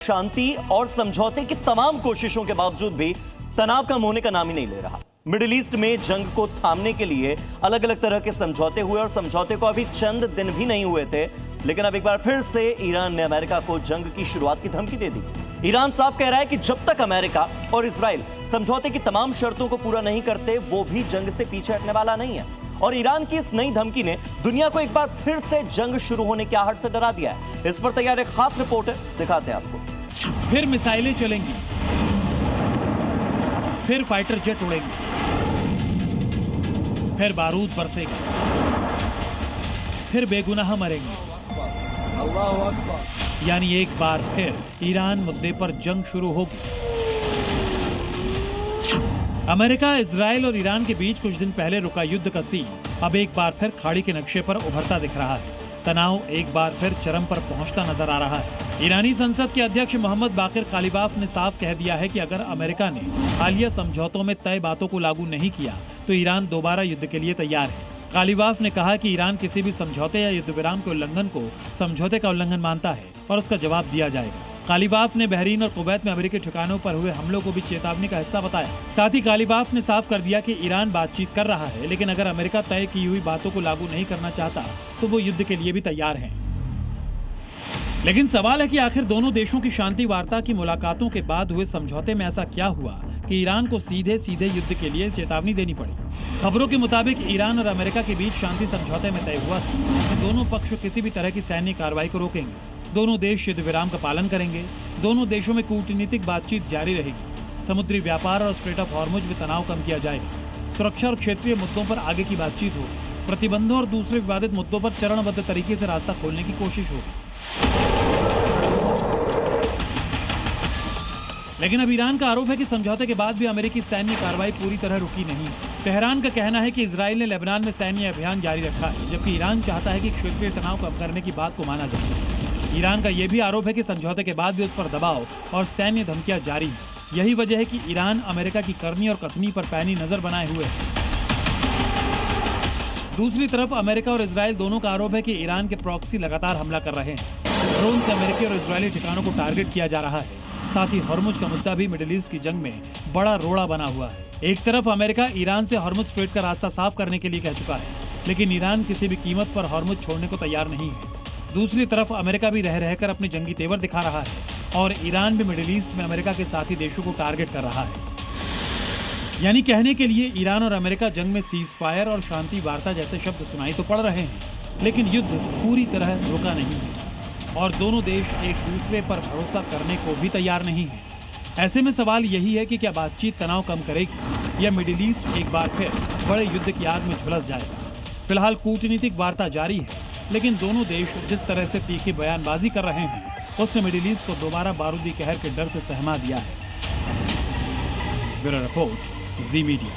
शांति और समझौते की तमाम कोशिशों के बावजूद भी तनाव कम होने का नाम ही नहीं ले रहा। मिडिल ईस्ट में जंग को थामने के लिए अलग अलग तरह के समझौते हुए और समझौते को अभी चंद दिन भी नहीं हुए थे, लेकिन अब एक बार फिर से ईरान ने अमेरिका को जंग की शुरुआत की धमकी दे दी। ईरान साफ कह रहा है कि जब तक अमेरिका और इजराइल समझौते की तमाम शर्तों को पूरा नहीं करते, वो भी जंग से पीछे हटने वाला नहीं है। और ईरान की इस नई धमकी ने दुनिया को एक बार फिर से जंग शुरू होने की आहट से डरा दिया है। इस पर तैयार एक खास रिपोर्ट है, दिखाते हैं आपको। फिर मिसाइलें चलेंगी, फिर फाइटर जेट उड़ेंगे, फिर बारूद बरसेगा, फिर बेगुनाह मरेंगे। यानी एक बार फिर ईरान मुद्दे पर जंग शुरू होगी। अमेरिका, इजराइल और ईरान के बीच कुछ दिन पहले रुका युद्ध का सीन अब एक बार फिर खाड़ी के नक्शे पर उभरता दिख रहा है। तनाव एक बार फिर चरम पर पहुंचता नजर आ रहा है। ईरानी संसद के अध्यक्ष मोहम्मद बाकिर कालिबाफ ने साफ कह दिया है कि अगर अमेरिका ने हालिया समझौतों में तय बातों को लागू नहीं किया तो ईरान दोबारा युद्ध के लिए तैयार है। कालिबाफ ने कहा कि ईरान किसी भी समझौते या युद्ध विराम के उल्लंघन को समझौते का उल्लंघन मानता है और उसका जवाब दिया जाएगा। कालिबाफ ने बहरीन और कुवैत में अमेरिकी ठिकानों पर हुए हमलों को भी चेतावनी का हिस्सा बताया। साथ ही कालिबाफ ने साफ कर दिया कि ईरान बातचीत कर रहा है, लेकिन अगर अमेरिका तय की हुई बातों को लागू नहीं करना चाहता तो वो युद्ध के लिए भी तैयार हैं। लेकिन सवाल है कि आखिर दोनों देशों की शांति वार्ता की मुलाकातों के बाद हुए समझौते में ऐसा क्या हुआ कि ईरान को सीधे सीधे युद्ध के लिए चेतावनी देनी पड़ी। खबरों के मुताबिक ईरान और अमेरिका के बीच शांति समझौते में तय हुआ था कि दोनों पक्ष किसी भी तरह की सैन्य कार्रवाई को रोकेंगे, दोनों देश युद्ध विराम का पालन करेंगे, दोनों देशों में कूटनीतिक बातचीत जारी रहेगी, समुद्री व्यापार और स्ट्रेट ऑफ हॉर्मुज में तनाव कम किया जाएगा, सुरक्षा और क्षेत्रीय मुद्दों पर आगे की बातचीत होगी, प्रतिबंधों और दूसरे विवादित मुद्दों पर चरणबद्ध तरीके से रास्ता खोलने की कोशिश होगी। लेकिन अब ईरान का आरोप है कि समझौते के बाद भी अमेरिकी सैन्य कार्रवाई पूरी तरह रुकी नहीं। तेहरान का कहना है कि इजराइल ने लेबनान में सैन्य अभियान जारी रखा है, जबकि ईरान चाहता है कि क्षेत्रीय तनाव कम करने की बात को माना जाए। ईरान का यह भी आरोप है कि समझौते के बाद भी उस पर दबाव और सैन्य धमकियां जारी हैं। यही वजह है कि ईरान अमेरिका की करनी और कथनी पर पैनी नजर बनाए हुए है। दूसरी तरफ अमेरिका और इजराइल दोनों का आरोप है कि ईरान के प्रॉक्सी लगातार हमला कर रहे हैं। ड्रोन से अमेरिकी और इजरायली ठिकानों को टारगेट किया जा रहा है। साथ ही हॉर्मुज का मुद्दा भी मिडिल ईस्ट की जंग में बड़ा रोड़ा बना हुआ है। एक तरफ अमेरिका ईरान से हॉर्मुज स्ट्रेट का रास्ता साफ करने के लिए कह चुका है, लेकिन ईरान किसी भी कीमत पर हॉर्मुज छोड़ने को तैयार नहीं है। दूसरी तरफ अमेरिका भी रह रहकर अपने जंगी तेवर दिखा रहा है और ईरान भी मिडिल ईस्ट में अमेरिका के साथी देशों को टारगेट कर रहा है। यानी कहने के लिए ईरान और अमेरिका जंग में सीज फायर और शांति वार्ता जैसे शब्द सुनाई तो पड़ रहे हैं, लेकिन युद्ध पूरी तरह रुका नहीं है और दोनों देश एक दूसरे पर भरोसा करने को भी तैयार नहीं है। ऐसे में सवाल यही है कि क्या बातचीत तनाव कम करेगी या मिडिल ईस्ट एक बार फिर बड़े युद्ध की आग में झुलस जाएगा। फिलहाल कूटनीतिक वार्ता जारी है, लेकिन दोनों देश जिस तरह से तीखी बयानबाजी कर रहे हैं उससे मिडिल ईस्ट को दोबारा बारूदी कहर के डर से सहमा दिया है। ब्यूरो रिपोर्ट, जी मीडिया।